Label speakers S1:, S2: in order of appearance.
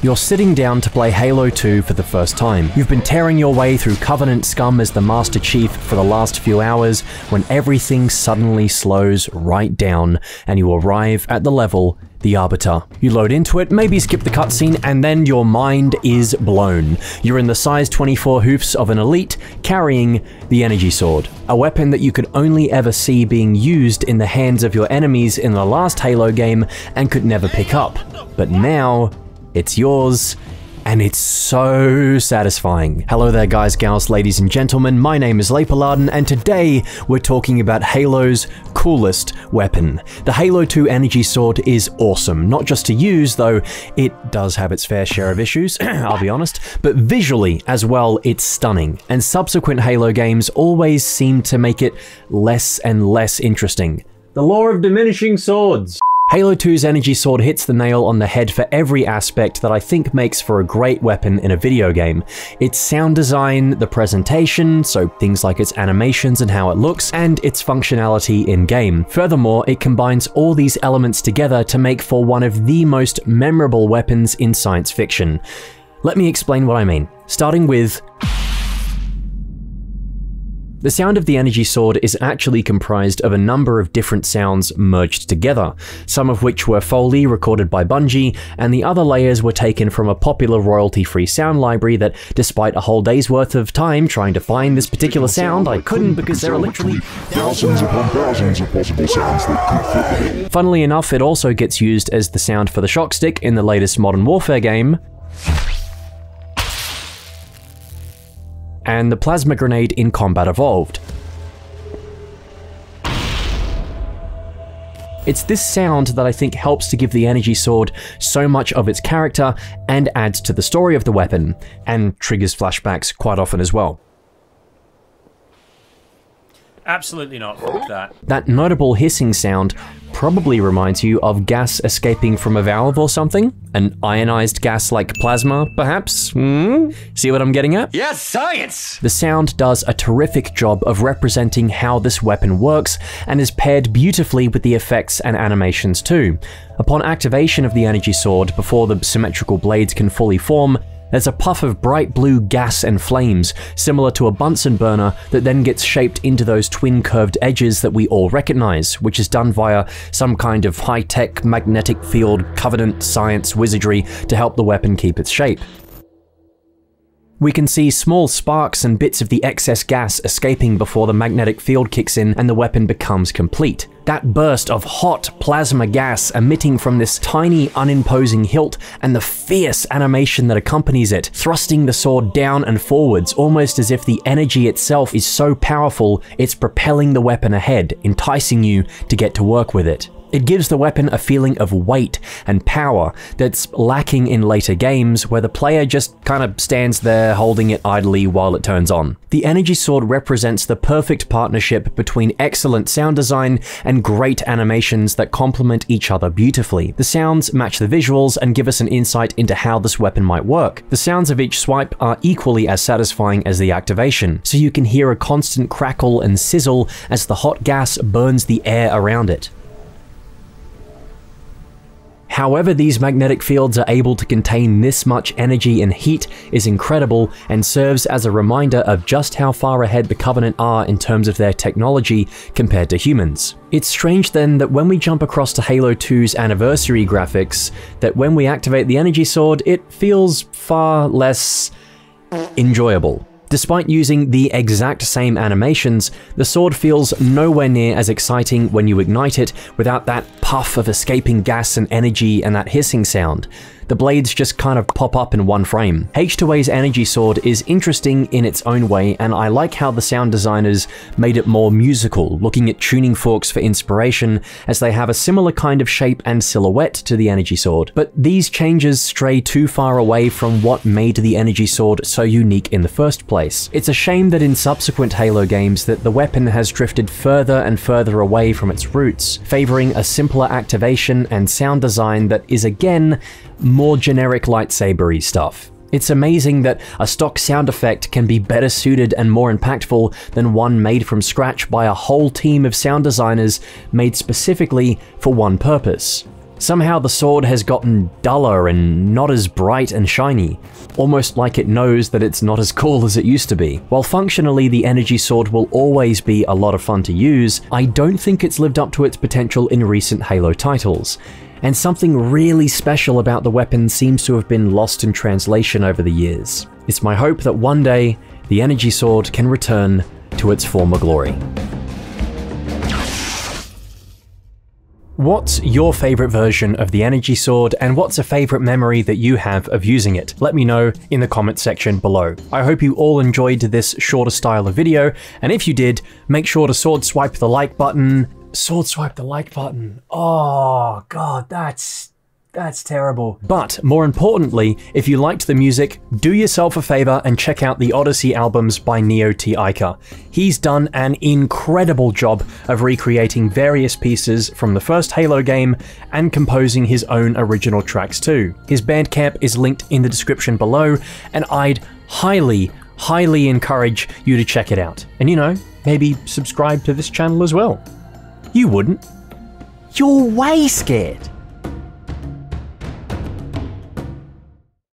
S1: You're sitting down to play Halo 2 for the first time. You've been tearing your way through Covenant scum as the Master Chief for the last few hours when everything suddenly slows right down and you arrive at the level, the Arbiter. You load into it, maybe skip the cutscene, and then your mind is blown. You're in the size 24 hoofs of an elite carrying the Energy Sword, a weapon that you could only ever see being used in the hands of your enemies in the last Halo game and could never pick up. But now, it's yours, and it's so satisfying. Hello there guys, gals, ladies and gentlemen, my name is Lepalarden, and today we're talking about Halo's coolest weapon. The Halo 2 Energy Sword is awesome, not just to use, though it does have its fair share of issues, I'll be honest, but visually as well it's stunning, and subsequent Halo games always seem to make it less and less interesting. The law of diminishing swords. Halo 2's Energy Sword hits the nail on the head for every aspect that I think makes for a great weapon in a video game. Its sound design, the presentation, so things like its animations and how it looks, and its functionality in-game. Furthermore, it combines all these elements together to make for one of the most memorable weapons in science fiction. Let me explain what I mean, starting with the sound of the Energy Sword is actually comprised of a number of different sounds merged together, some of which were Foley recorded by Bungie, and the other layers were taken from a popular royalty-free sound library that, despite a whole day's worth of time trying to find this particular sound, I couldn't because there are literally
S2: thousands upon thousands of possible sounds that could fit the bill.
S1: Funnily enough, it also gets used as the sound for the shock stick in the latest Modern Warfare game, and the plasma grenade in Combat Evolved. It's this sound that I think helps to give the Energy Sword so much of its character and adds to the story of the weapon, and triggers flashbacks quite often as well.
S3: Absolutely not. Fuck that.
S1: That notable hissing sound probably reminds you of gas escaping from a valve or something? An ionized gas like plasma, perhaps? See what I'm getting at?
S4: Yes, science!
S1: The sound does a terrific job of representing how this weapon works and is paired beautifully with the effects and animations too. Upon activation of the Energy Sword, before the symmetrical blades can fully form, there's a puff of bright blue gas and flames, similar to a Bunsen burner, that then gets shaped into those twin curved edges that we all recognize, which is done via some kind of high-tech magnetic field Covenant science wizardry to help the weapon keep its shape. We can see small sparks and bits of the excess gas escaping before the magnetic field kicks in and the weapon becomes complete. That burst of hot plasma gas emitting from this tiny, unimposing hilt and the fierce animation that accompanies it, thrusting the sword down and forwards, almost as if the energy itself is so powerful it's propelling the weapon ahead, enticing you to get to work with it. It gives the weapon a feeling of weight and power that's lacking in later games, where the player just kind of stands there holding it idly while it turns on. The Energy Sword represents the perfect partnership between excellent sound design and great animations that complement each other beautifully. The sounds match the visuals and give us an insight into how this weapon might work. The sounds of each swipe are equally as satisfying as the activation, so you can hear a constant crackle and sizzle as the hot gas burns the air around it. However these magnetic fields are able to contain this much energy and heat is incredible and serves as a reminder of just how far ahead the Covenant are in terms of their technology compared to humans. It's strange then that when we jump across to Halo 2's anniversary graphics, that when we activate the Energy Sword, it feels far less enjoyable. Despite using the exact same animations, the sword feels nowhere near as exciting when you ignite it without that puff of escaping gas and energy and that hissing sound. The blades just kind of pop up in one frame. H2A's Energy Sword is interesting in its own way, and I like how the sound designers made it more musical, looking at tuning forks for inspiration, as they have a similar kind of shape and silhouette to the Energy Sword. But these changes stray too far away from what made the Energy Sword so unique in the first place. It's a shame that in subsequent Halo games that the weapon has drifted further and further away from its roots, favoring a simpler activation and sound design that is again more generic lightsaber-y stuff. It's amazing that a stock sound effect can be better suited and more impactful than one made from scratch by a whole team of sound designers made specifically for one purpose: Somehow the sword has gotten duller and not as bright and shiny, almost like it knows that it's not as cool as it used to be. While functionally the energy sword will always be a lot of fun to use, I don't think it's lived up to its potential in recent Halo titles. And something really special about the weapon seems to have been lost in translation over the years. It's my hope that one day, the energy sword can return to its former glory. What's your favorite version of the energy sword, and what's a favorite memory that you have of using it? Let me know in the comment section below. I hope you all enjoyed this shorter style of video, and if you did, make sure to sword swipe the like button. Sword swipe the like button. Oh god, that's terrible. But more importantly, if you liked the music, do yourself a favor and check out the Odyssey albums by Neo T. Aika. He's done an incredible job of recreating various pieces from the first Halo game and composing his own original tracks too. His Bandcamp is linked in the description below, and I'd highly encourage you to check it out. And you know, maybe subscribe to this channel as well. You wouldn't. You're way scared.